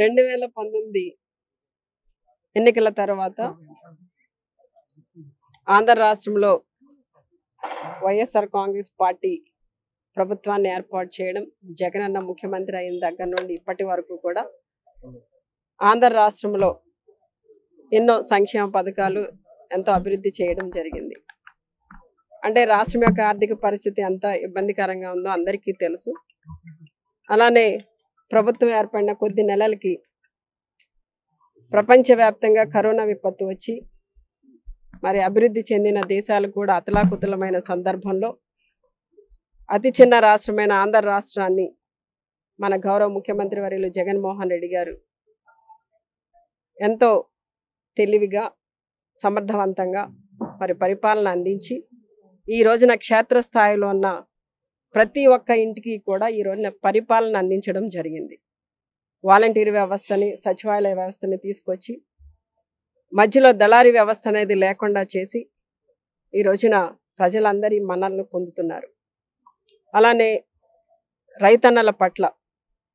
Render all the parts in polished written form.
2019 ఎన్నికల తర్వాత ఆంధ్ర రాష్ట్రంలో వైఎస్ఆర్ కాంగ్రెస్ పార్టీ ప్రభుత్వాన్ని ఏర్పాటు చేయడం, జగనన్న ముఖ్యమంత్రి అయిన దగ్గర నుండి ఇప్పటి వరకు కూడా ఆంధ్ర రాష్ట్రంలో ఎన్నో సంక్షేమ పథకాలు ఎంతో అభివృద్ధి చేయడం జరిగింది. అంటే రాష్ట్రం యొక్క ఆర్థిక పరిస్థితి ఎంత ఇబ్బందికరంగా ఉందో అందరికీ తెలుసు. అలానే ప్రభుత్వం ఏర్పడిన కొద్ది నెలలకి ప్రపంచవ్యాప్తంగా కరోనా విపత్తు వచ్చి మరి అభివృద్ధి చెందిన దేశాలు కూడా అతలాకుతలమైన సందర్భంలో అతి చిన్న రాష్ట్రమైన ఆంధ్ర రాష్ట్రాన్ని మన గౌరవ ముఖ్యమంత్రి వర్యులు జగన్మోహన్ రెడ్డి గారు ఎంతో తెలివిగా సమర్థవంతంగా మరి పరిపాలన అందించి ఈ రోజున క్షేత్రస్థాయిలో ఉన్న ప్రతి ఒక్క ఇంటికి కూడా ఈ రోజున పరిపాలన అందించడం జరిగింది. వాలంటీర్ వ్యవస్థని, సచివాలయ వ్యవస్థని తీసుకొచ్చి మధ్యలో దళారీ వ్యవస్థ అనేది లేకుండా చేసి ఈ రోజున ప్రజలందరి మన్ననలు పొందుతున్నారు. అలానే రైతన్నల పట్ల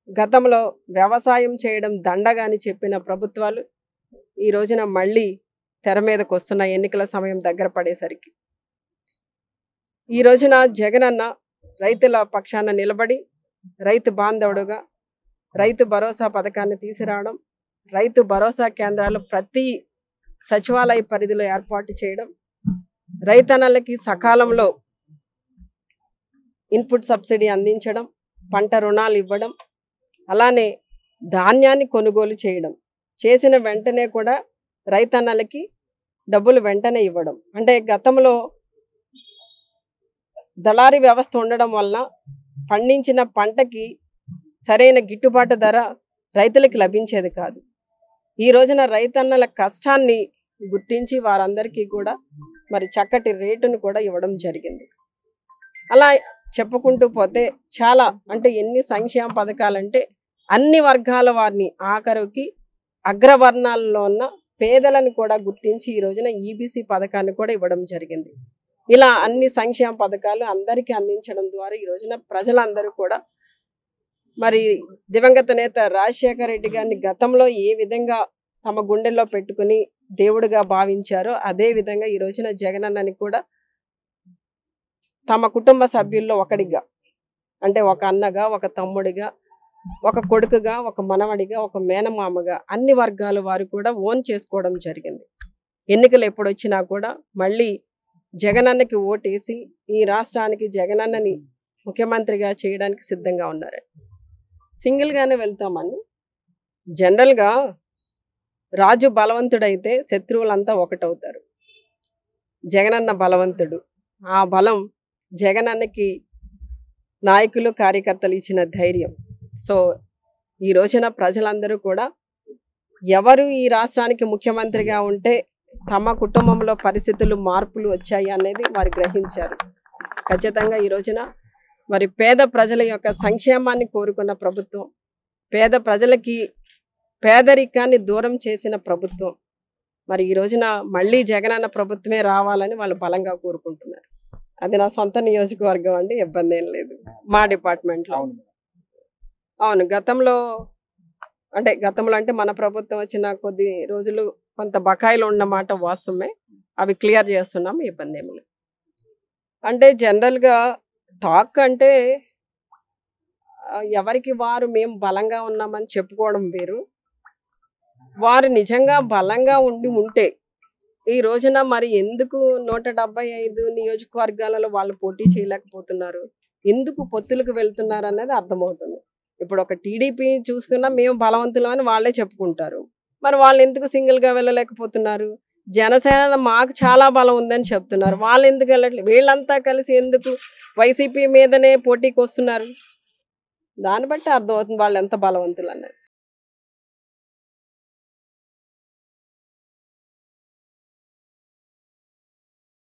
గతంలో వ్యవసాయం చేయడం దండగాని చెప్పిన ప్రభుత్వాలు ఈ రోజున మళ్ళీ తెర మీదకు వస్తున్న ఎన్నికల సమయం దగ్గర పడేసరికి ఈ రోజున జగనన్న రైతుల పక్షాన నిలబడి రైతు బాంధవుడుగా రైతు భరోసా పథకాన్ని తీసుకురావడం, రైతు భరోసా కేంద్రాలు ప్రతి సచివాలయ పరిధిలో ఏర్పాటు చేయడం, రైతన్నలకి సకాలంలో ఇన్పుట్ సబ్సిడీ అందించడం, పంట రుణాలు ఇవ్వడం, అలానే ధాన్యాన్ని కొనుగోలు చేయడం, చేసిన వెంటనే కూడా రైతన్నలకి డబ్బులు వెంటనే ఇవ్వడం. అంటే గతంలో దళారీ వ్యవస్థ ఉండడం వల్ల పండించిన పంటకి సరైన గిట్టుబాటు ధర రైతులకు లభించేది కాదు. ఈ రోజున రైతన్నల కష్టాన్ని గుర్తించి వారందరికీ కూడా మరి చక్కటి రేటును కూడా ఇవ్వడం జరిగింది. అలా చెప్పుకుంటూ పోతే చాలా, అంటే ఎన్ని సంక్షేమ పథకాలంటే అన్ని వర్గాల వారిని, ఆఖరికి అగ్రవర్ణాల్లో ఉన్న పేదలను కూడా గుర్తించి ఈ రోజున ఈబీసీ పథకాన్ని కూడా ఇవ్వడం జరిగింది. ఇలా అన్ని సంక్షేమ పథకాలు అందరికీ అందించడం ద్వారా ఈ రోజున ప్రజలందరూ కూడా మరి దివంగత నేత రాజశేఖర రెడ్డి గారిని గతంలో ఏ విధంగా తమ గుండెల్లో పెట్టుకుని దేవుడిగా భావించారో అదే విధంగా ఈ రోజున జగనన్నని కూడా తమ కుటుంబ సభ్యుల్లో ఒకడిగా, అంటే ఒక అన్నగా, ఒక తమ్ముడిగా, ఒక కొడుకుగా, ఒక మనవడిగా, ఒక మేనమామగా అన్ని వర్గాల వారు కూడా ఓన్ చేసుకోవడం జరిగింది. ఎన్నికలు ఎప్పుడు వచ్చినా కూడా మళ్ళీ జగనన్నకి ఓటేసి ఈ రాష్ట్రానికి జగనన్నని ముఖ్యమంత్రిగా చేయడానికి సిద్ధంగా ఉన్నారు. సింగిల్గానే వెళ్తామని జనరల్గా రాజు బలవంతుడైతే శత్రువులంతా ఒకటవుతారు. జగనన్న బలవంతుడు. ఆ బలం జగనన్నకి నాయకులు, కార్యకర్తలు ఇచ్చిన ధైర్యం. సో ఈ రోజున ప్రజలందరూ కూడా ఎవరు ఈ రాష్ట్రానికి ముఖ్యమంత్రిగా ఉంటే తమ కుటుంబంలో పరిస్థితులు మార్పులు వచ్చాయి అనేది వారు గ్రహించారు. ఖచ్చితంగా ఈ రోజున మరి పేద ప్రజల యొక్క సంక్షేమాన్ని కోరుకున్న ప్రభుత్వం, పేద ప్రజలకి పేదరికాన్ని దూరం చేసిన ప్రభుత్వం, మరి ఈ రోజున మళ్ళీ జగనన్న ప్రభుత్వమే రావాలని వాళ్ళు బలంగా కోరుకుంటున్నారు. అది నా సొంత నియోజకవర్గం అండి, ఇబ్బంది ఏం లేదు. మా డిపార్ట్మెంట్లో అవును, గతంలో అంటే మన ప్రభుత్వం వచ్చిన కొద్ది రోజులు కొంత బకాయిలు ఉన్నమాట వాస్తవమే. అవి క్లియర్ చేస్తున్నాం, ఇబ్బంది ఏమి లేదు. అంటే జనరల్గా టాక్ అంటే ఎవరికి వారు మేము బలంగా ఉన్నామని చెప్పుకోవడం వేరు. వారు నిజంగా బలంగా ఉంటే ఈ రోజున మరి ఎందుకు 175 నియోజకవర్గాలలో వాళ్ళు పోటీ చేయలేకపోతున్నారు, ఎందుకు పొత్తులకు వెళ్తున్నారు అనేది అర్థమవుతుంది. ఇప్పుడు ఒక టీడీపీ చూసుకున్నా మేము బలవంతులం అని వాళ్ళే చెప్పుకుంటారు. మరి వాళ్ళు ఎందుకు సింగిల్గా వెళ్ళలేకపోతున్నారు? జనసేన మాకు చాలా బలం ఉందని చెప్తున్నారు, వాళ్ళు ఎందుకు వెళ్ళట్లేదు? వీళ్ళంతా కలిసి ఎందుకు వైసీపీ మీదనే పోటీకి వస్తున్నారు? దాన్ని బట్టి అర్థమవుతుంది వాళ్ళు ఎంత బలవంతులు అన్నది.